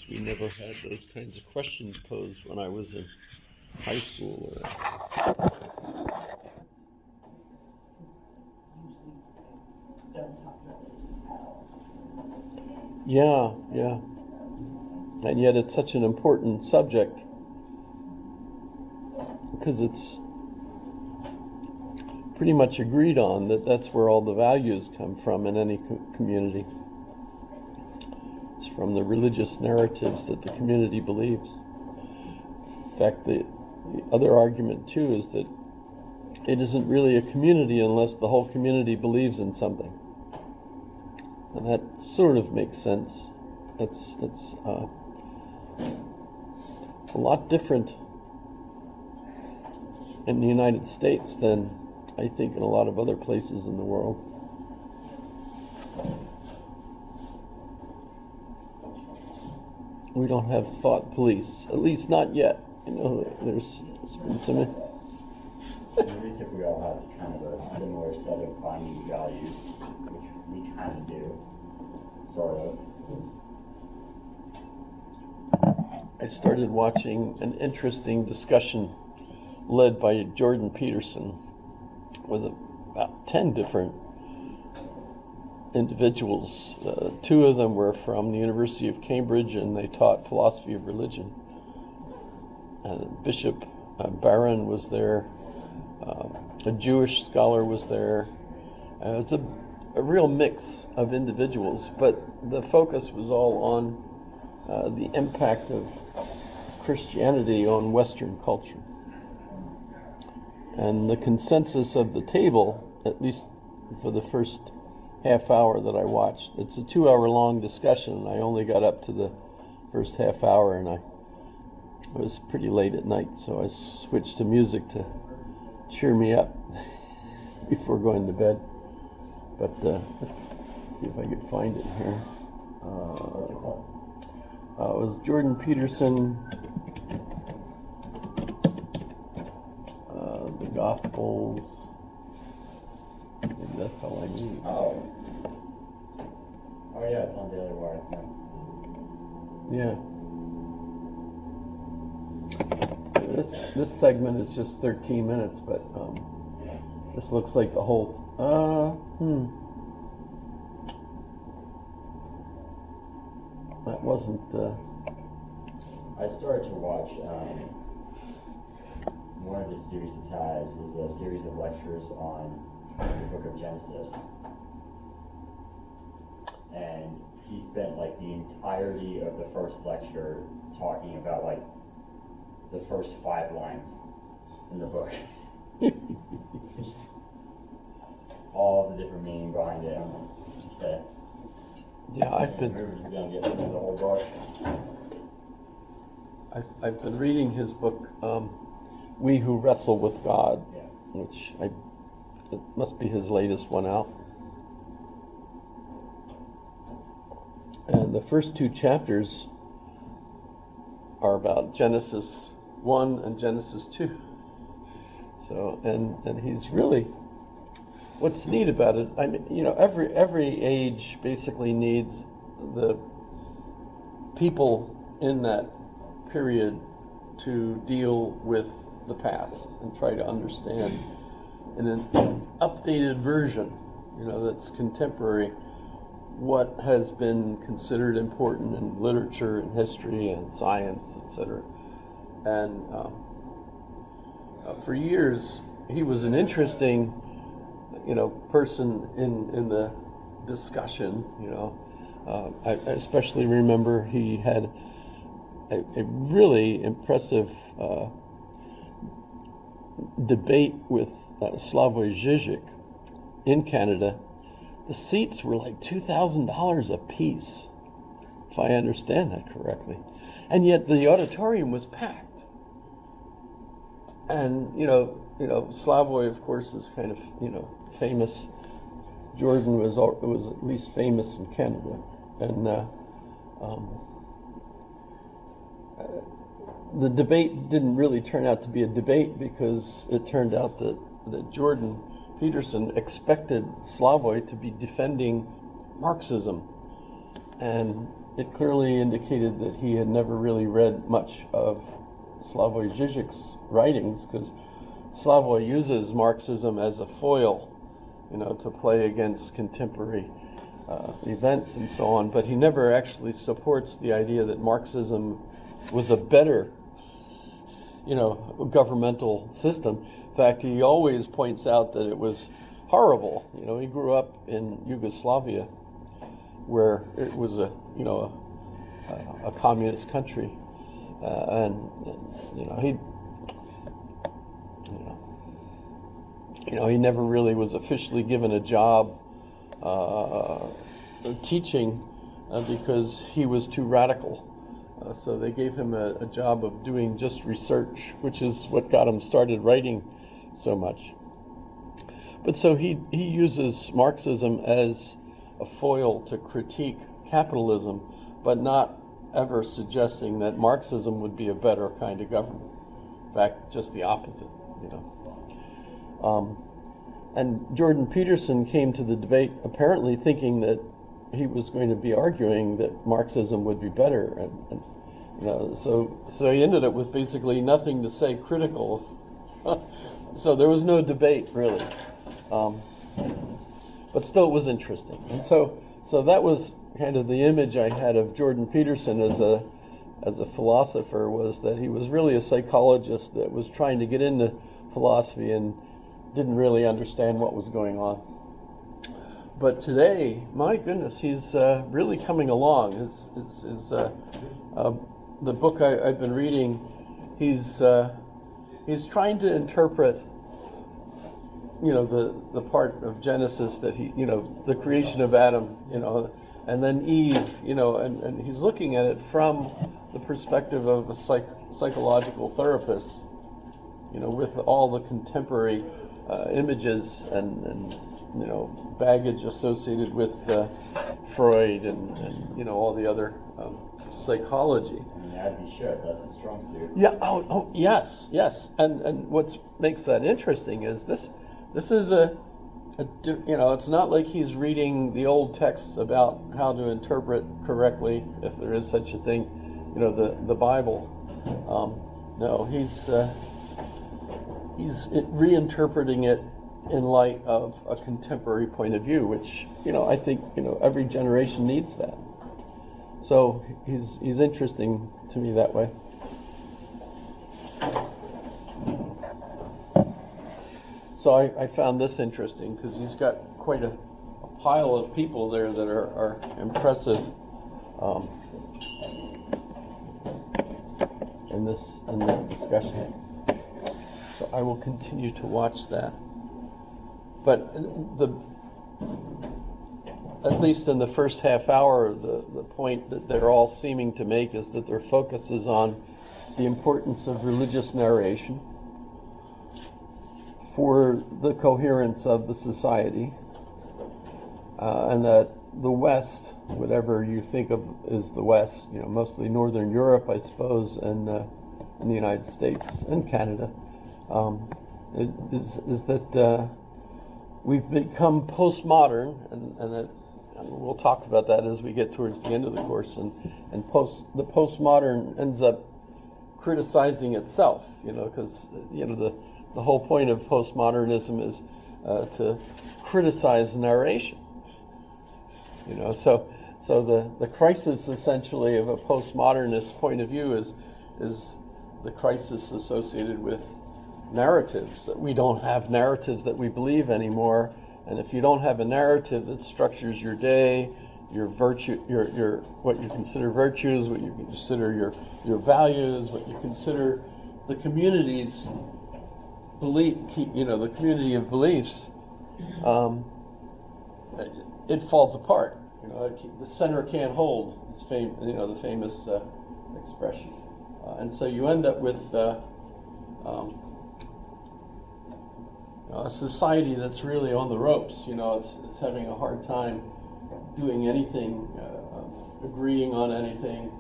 because we never had those kinds of questions posed when I was in high school. Yeah. And yet it's such an important subject because it's pretty much agreed on that that's where all the values come from in any community. It's from the religious narratives that the community believes. In fact, the other argument too is that it isn't really a community unless the whole community believes in something. And that sort of makes sense. It's a lot different in the United States than I think in a lot of other places in the world. We don't have thought police, at least not yet. You know, there's been some. At least if we all have kind of a similar set of binding values, which we kind of do, sort of. I started watching an interesting discussion led by Jordan Peterson with about 10 different individuals. Two of them were from the University of Cambridge, and they taught philosophy of religion. Bishop Barron was there. A Jewish scholar was there. It was a real mix of individuals, but the focus was all on the impact of Christianity on Western culture. And the consensus of the table, at least for the first half hour that I watched, it's a 2-hour-long discussion, and I only got up to the first half hour, and it was pretty late at night, so I switched to music to cheer me up before going to bed. But let's see if I could find it here. It was Jordan Peterson, the Gospels. Maybe that's all I need. Oh yeah, it's on Daily Wire. Yeah. This segment is just 13 minutes, but this looks like the whole. That wasn't. I started to watch one of the series it has is a series of lectures on the Book of Genesis, and he spent like the entirety of the first lecture talking about like the first 5 lines in the book. Just all the different meaning behind it. Okay. Yeah, I've been. We're gonna get into the whole book. I've been reading his book, We Who Wrestle with God, Yeah. which it must be his latest one out. And the first 2 chapters are about Genesis 1 and Genesis 2. So, and he's really, what's neat about it, I mean, you know, every age basically needs the people in that period to deal with the past and try to understand in an updated version, you know, that's contemporary, what has been considered important in literature and history and science, etc. And for years, he was an interesting, you know, person in the discussion. You know, I especially remember he had a really impressive debate with Slavoj Žižek in Canada. The seats were like $2,000 a piece, if I understand that correctly. And yet the auditorium was packed. And, you know, Slavoj, of course, is kind of, you know, famous. Jordan was at least famous in Canada. And the debate didn't really turn out to be a debate because it turned out that Jordan Peterson expected Slavoj to be defending Marxism. And it clearly indicated that he had never really read much of Slavoj Žižek's writings, because Slavoj uses Marxism as a foil, to play against contemporary events and so on, but he never actually supports the idea that Marxism was a better, governmental system. In fact, he always points out that it was horrible. He grew up in Yugoslavia, where it was a communist country, and he never really was officially given a job teaching because he was too radical. So they gave him a job of doing just research, which is what got him started writing so much. But so he uses Marxism as a foil to critique capitalism, but not ever suggesting that Marxism would be a better kind of government. In fact, just the opposite, And Jordan Peterson came to the debate apparently thinking that he was going to be arguing that Marxism would be better, and so he ended up with basically nothing to say critical. So there was no debate really, but still it was interesting. And so that was kind of the image I had of Jordan Peterson as a philosopher, was that he was really a psychologist that was trying to get into philosophy and didn't really understand what was going on. But today, my goodness, he's really coming along. The book I've been reading, he's trying to interpret, the part of Genesis that the creation of Adam, and then Eve, and he's looking at it from the perspective of a psychological therapist, with all the contemporary images and baggage associated with Freud and all the other psychology. As he should, that's his strong suit. Yeah. Oh, yes. And what makes that interesting is this is it's not like he's reading the old texts about how to interpret correctly, if there is such a thing, the Bible. No, he's reinterpreting it in light of a contemporary point of view, which I think every generation needs that. So he's interesting to me that way. So I found this interesting because he's got quite a pile of people there that are impressive in this discussion. So I will continue to watch that. But at least in the first half hour, the point that they're all seeming to make is that their focus is on the importance of religious narration for the coherence of the society, and that the West, whatever you think of as the West, mostly Northern Europe, I suppose, and the United States and Canada, is that we've become postmodern, and that we'll talk about that as we get towards the end of the course, and the postmodern ends up criticizing itself, because the whole point of postmodernism is to criticize narration. So the crisis essentially of a postmodernist point of view is the crisis associated with narratives, that we don't have narratives that we believe anymore. And if you don't have a narrative that structures your day, your virtue, your what you consider virtues, what you consider your values, what you consider the community's belief, the community of beliefs, it falls apart. The center can't hold. It's the famous expression, and so you end up with a society that's really on the ropes. It's having a hard time doing anything, agreeing on anything,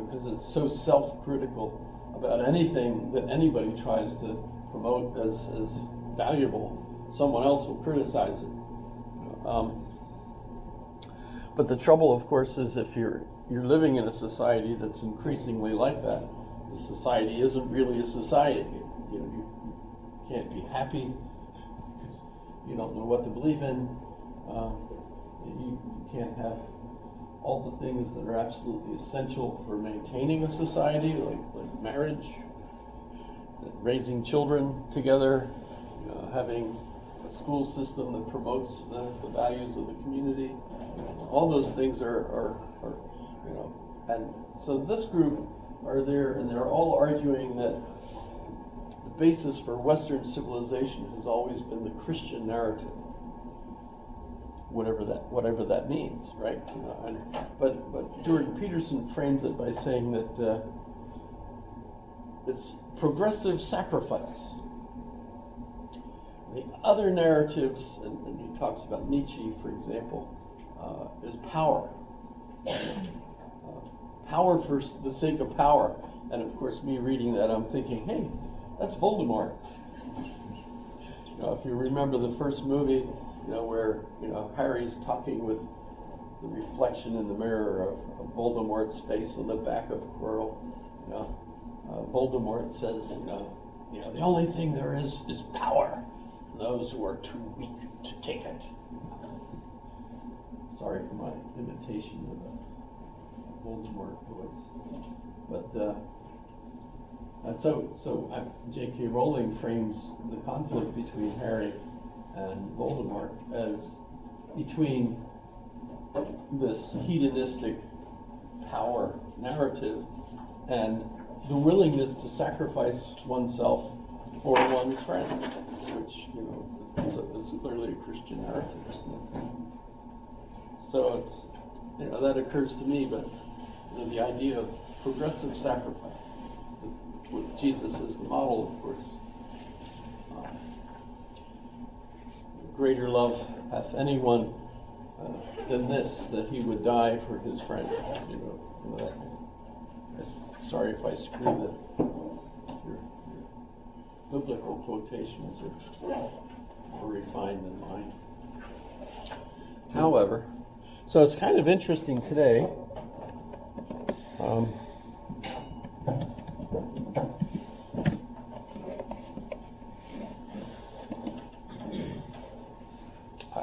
because it's so self-critical about anything that anybody tries to promote as valuable. Someone else will criticize it. But the trouble, of course, is if you're living in a society that's increasingly like that, the society isn't really a society. You can't be happy because you don't know what to believe in. You can't have all the things that are absolutely essential for maintaining a society, like marriage, raising children together, having a school system that promotes the values of the community. All those things are and so this group are there, and they're all arguing that the basis for Western civilization has always been the Christian narrative, whatever that means, right? But Jordan Peterson frames it by saying that it's progressive sacrifice. The other narratives, and he talks about Nietzsche, for example, is power. Power for the sake of power. And of course, me reading that, I'm thinking, hey, that's Voldemort. If you remember the first movie, where Harry's talking with the reflection in the mirror of Voldemort's face on the back of Quirrell, Voldemort says, the only thing there is power. Those who are too weak to take it. Sorry for my imitation of the Voldemort voice, but so J.K. Rowling frames the conflict between Harry and Voldemort as between this hedonistic power narrative and the willingness to sacrifice oneself for one's friends, which is clearly a Christian narrative. So it's that occurs to me, but the idea of progressive sacrifice, with Jesus as the model, of course. Greater love hath anyone than this, that he would die for his friends. Sorry if I scream that your biblical quotations are more refined than mine. However, so it's kind of interesting today.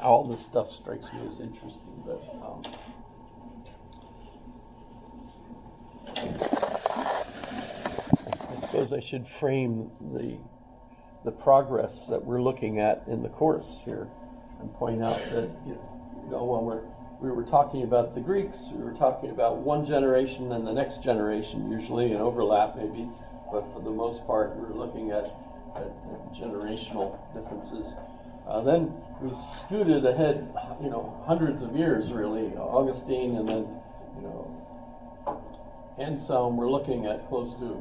All this stuff strikes me as interesting, but I suppose I should frame the progress that we're looking at in the course here, and point out that when we were talking about the Greeks, we were talking about one generation and the next generation, usually an overlap maybe, but for the most part we were looking at generational differences. Then we scooted ahead, hundreds of years really. Augustine and then, Anselm, we're looking at close to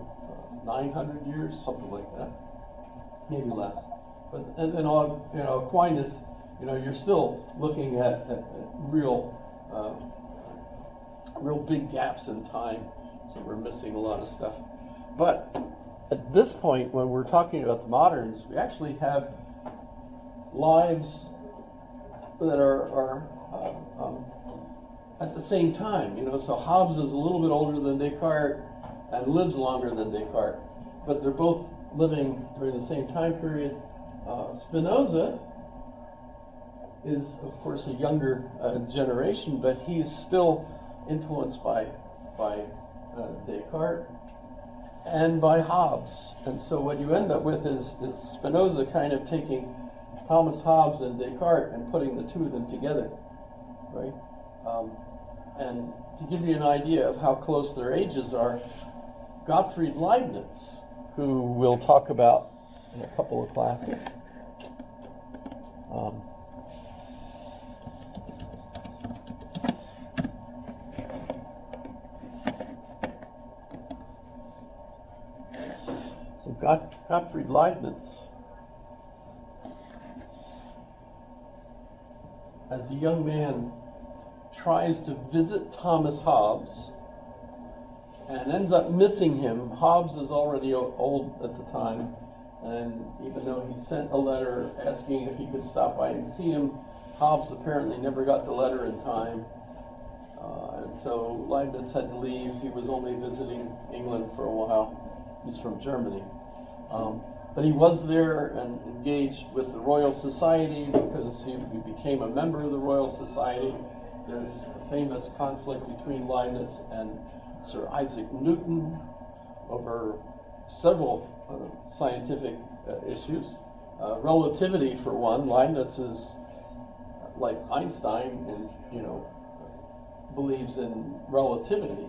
900 years, something like that, maybe less. But and then Aquinas, you're still looking at real big gaps in time. So we're missing a lot of stuff. But at this point, when we're talking about the moderns, we actually have lives that are at the same time. So Hobbes is a little bit older than Descartes and lives longer than Descartes, but they're both living during the same time period. Spinoza is, of course, a younger generation, but he's still influenced by Descartes and by Hobbes. And so what you end up with is Spinoza kind of taking Thomas Hobbes and Descartes and putting the two of them together, right? And to give you an idea of how close their ages are, Gottfried Leibniz, who we'll talk about in a couple of classes, Gottfried Leibniz, as a young man, tries to visit Thomas Hobbes and ends up missing him. Hobbes is already old at the time, and even though he sent a letter asking if he could stop by and see him, Hobbes apparently never got the letter in time. And so Leibniz had to leave. He was only visiting England for a while. He's from Germany. But he was there and engaged with the Royal Society because he became a member of the Royal Society. There's a famous conflict between Leibniz and Sir Isaac Newton over several scientific issues. Relativity, for one. Leibniz is like Einstein, and believes in relativity.